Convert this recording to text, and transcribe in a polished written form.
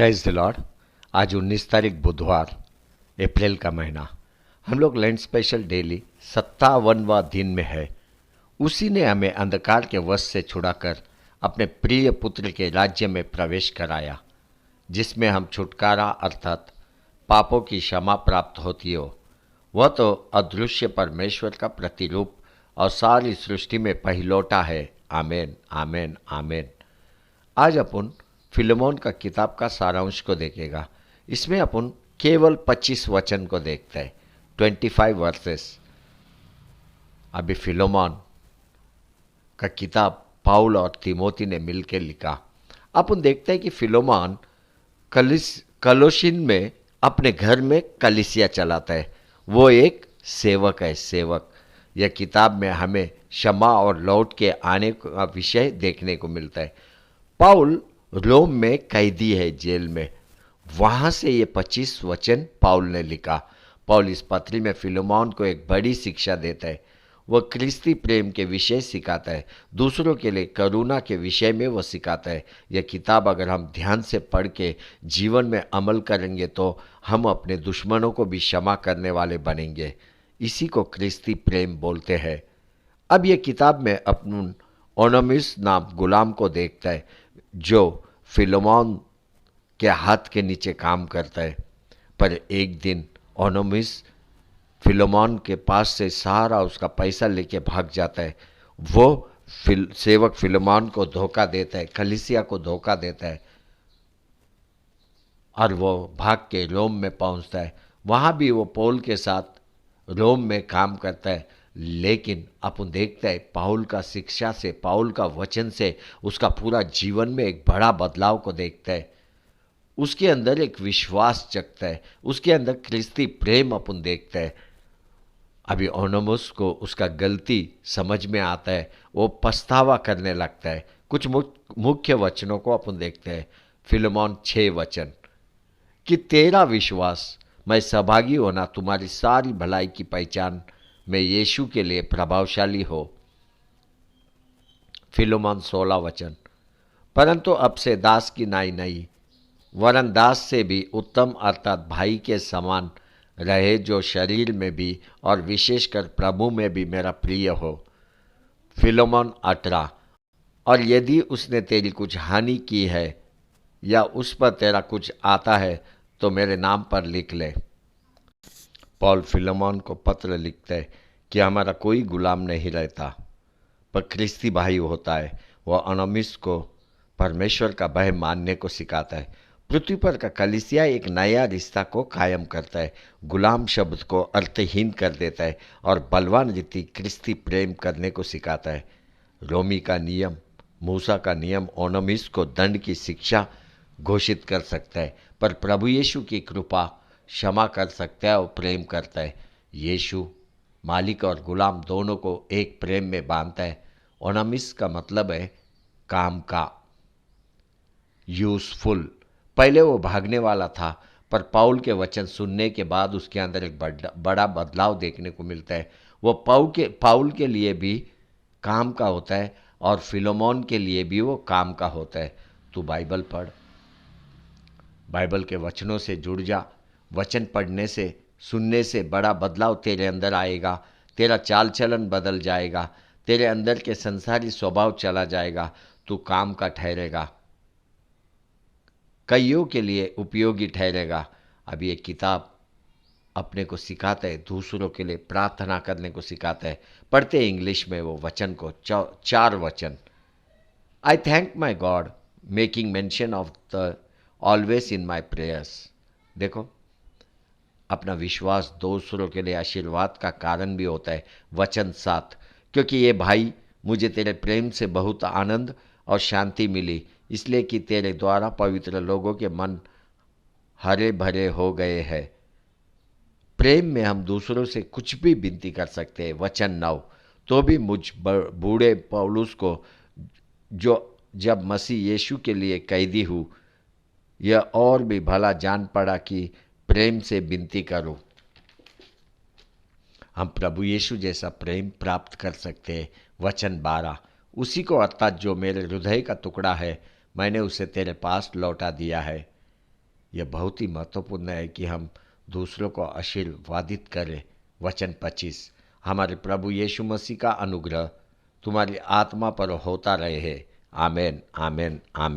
Praise the Lord. आज 19 तारीख बुधवार, अप्रैल का महीना। हम लोग लैंड स्पेशल डेली 57वां दिन में है। उसी ने हमें अंधकार के वश से छुड़ाकर अपने प्रिय पुत्र के राज्य में प्रवेश कराया, जिसमें हम छुटकारा अर्थात पापों की क्षमा प्राप्त होती हो। वह तो अदृश्य परमेश्वर का प्रतिरूप और सारी सृष्टि में पहिलौठा है। आमेन, आमेन, आमेन। आज अपन फिलेमोन का किताब का सारांश को देखेगा। इसमें अपन केवल 25 वचन को देखते हैं, 25 वर्सेस। अभी फिलेमोन का किताब पाउल और तिमोथी ने मिलकर लिखा। अपन देखते हैं कि फिलेमोन कलोशिन में अपने घर में कलीसिया चलाता है। वो एक सेवक है, सेवक। यह किताब में हमें क्षमा और लौट के आने का विषय देखने को मिलता है। पाउल रोम में कैदी है, जेल में। वहां से ये 25 वचन पाउल ने लिखा। पाउल इस पत्री में फिलेमोन को एक बड़ी शिक्षा देता है। वह क्रिस्ती प्रेम के विषय सिखाता है, दूसरों के लिए करुणा के विषय में वह सिखाता है। यह किताब अगर हम ध्यान से पढ़ के जीवन में अमल करेंगे तो हम अपने दुश्मनों को भी क्षमा करने वाले बनेंगे। इसी को क्रिस्ती प्रेम बोलते हैं। अब यह किताब में अपन ओनोमिस नाम गुलाम को देखता है, जो फिलेमोन के हाथ के नीचे काम करता है। पर एक दिन ओनोमिस फिलेमोन के पास से सारा उसका पैसा लेके भाग जाता है। वो सेवक फिलेमोन को धोखा देता है, कलीसिया को धोखा देता है और वो भाग के रोम में पहुंचता है। वहां भी वो पौल के साथ रोम में काम करता है। लेकिन अपन देखते हैं पाउल का शिक्षा से, पाउल का वचन से उसका पूरा जीवन में एक बड़ा बदलाव को देखता है। उसके अंदर एक विश्वास जगता है, उसके अंदर क्रिस्ती प्रेम अपन देखते हैं। अभी ओनोमस को उसका गलती समझ में आता है, वो पछतावा करने लगता है। कुछ मुख्य वचनों को अपन देखते हैं। फिलेमोन 6 वचन कि तेरा विश्वास मैं सहभागी होना तुम्हारी सारी भलाई की पहचान में यीशु के लिए प्रभावशाली हो। फिलेमोन 16 वचन परंतु अब से दास की नाई नहीं, वरन दास से भी उत्तम अर्थात भाई के समान रहे, जो शरीर में भी और विशेषकर प्रभु में भी मेरा प्रिय हो। फिलेमोन 18 और यदि उसने तेरी कुछ हानि की है या उस पर तेरा कुछ आता है तो मेरे नाम पर लिख ले। पौल फिलेमोन को पत्र लिखता है कि हमारा कोई गुलाम नहीं रहता, पर क्रिस्ती भाई होता है। वह ओनोमिस को परमेश्वर का भय मानने को सिखाता है। पृथ्वी पर का कलीसिया एक नया रिश्ता को कायम करता है, गुलाम शब्द को अर्थहीन कर देता है और बलवान रीति क्रिस्ती प्रेम करने को सिखाता है। रोमी का नियम, मूसा का नियम ओनोमिस को दंड की शिक्षा घोषित कर सकता है, पर प्रभु यीशु की कृपा क्षमा कर सकता है और प्रेम करता है। यीशु मालिक और गुलाम दोनों को एक प्रेम में बांधता है। ओनोमिस का मतलब है काम का, यूजफुल। पहले वो भागने वाला था, पर पाउल के वचन सुनने के बाद उसके अंदर एक बड़ा बदलाव देखने को मिलता है। वो पाउल के लिए भी काम का होता है और फिलेमोन के लिए भी वो काम का होता है। तू बाइबल पढ़, बाइबल के वचनों से जुड़ जा। वचन पढ़ने से, सुनने से बड़ा बदलाव तेरे अंदर आएगा। तेरा चाल चलन बदल जाएगा, तेरे अंदर के संसारी स्वभाव चला जाएगा। तू काम का ठहरेगा, कईयों के लिए उपयोगी ठहरेगा। अब ये किताब अपने को सिखाता है, दूसरों के लिए प्रार्थना करने को सिखाता है। पढ़ते हैं इंग्लिश में वो वचन को, 4 वचन। आई thank my God making mention of the always in my prayers. देखो, अपना विश्वास दूसरों के लिए आशीर्वाद का कारण भी होता है। वचन 7 क्योंकि ये भाई मुझे तेरे प्रेम से बहुत आनंद और शांति मिली, इसलिए कि तेरे द्वारा पवित्र लोगों के मन हरे भरे हो गए हैं। प्रेम में हम दूसरों से कुछ भी विनती कर सकते हैं। वचन 9 तो भी मुझ बूढ़े पौलुस को, जो जब मसीह यीशु के लिए कैदी हूँ, यह और भी भला जान पड़ा कि प्रेम से विनती करो। हम प्रभु यीशु जैसा प्रेम प्राप्त कर सकते हैं। वचन 12 उसी को अर्थात जो मेरे हृदय का टुकड़ा है, मैंने उसे तेरे पास लौटा दिया है। यह बहुत ही महत्वपूर्ण है कि हम दूसरों को आशीर्वादित करें। वचन 25। हमारे प्रभु यीशु मसीह का अनुग्रह तुम्हारी आत्मा पर होता रहे। आमेन, आमेन, आमेन।